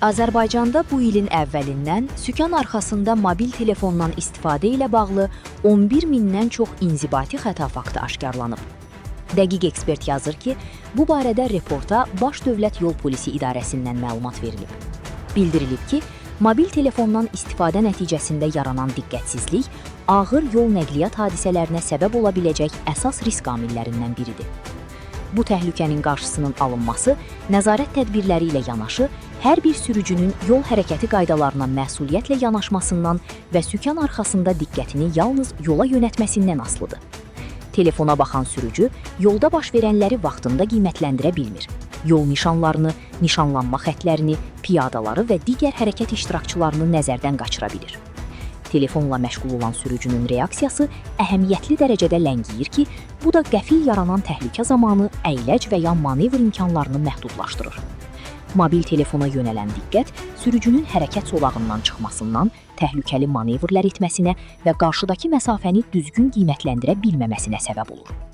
Azərbaycanda bu ilin əvvəlindən sükan arxasında mobil telefondan istifadə ilə bağlı 11 mindən çox inzibati xəta faktı aşkarlanıb. Dəqiq ekspert yazır ki, bu barədə reporta Baş Dövlət Yol Polisi İdarəsindən məlumat verilib. Bildirilib ki, mobil telefondan istifadə nəticəsində yaranan diqqətsizlik ağır yol nəqliyyat hadisələrinə səbəb ola biləcək əsas risk amillərindən biridir. Bu təhlükənin qarşısının alınması, nəzarət tədbirləri ilə yanaşı, hər bir sürücünün yol hərəkəti qaydalarına məsuliyyətlə yanaşmasından və sükan arxasında diqqətini yalnız yola yönəltməsindən asılıdır. Telefona baxan sürücü yolda baş verənləri vaxtında qiymətləndirə bilmir. Yol nişanlarını, nişanlanma xəttlərini, piyadaları və digər hərəkət iştirakçılarını nəzərdən qaçıra bilir. Telefonla məşğul olan sürücünün reaksiyası əhəmiyyətli dərəcədə ləngiyir ki, bu da qəfil yaranan təhlükə zamanı əyləc və ya manevr imkanlarını məhdudlaşdırır. Mobil telefona yönələn diqqət sürücünün hərəkət zolağından çıxmasından, təhlükəli manevrlər etməsinə və qarşıdakı məsafəni düzgün qiymətləndirə bilməməsinə səbəb olur.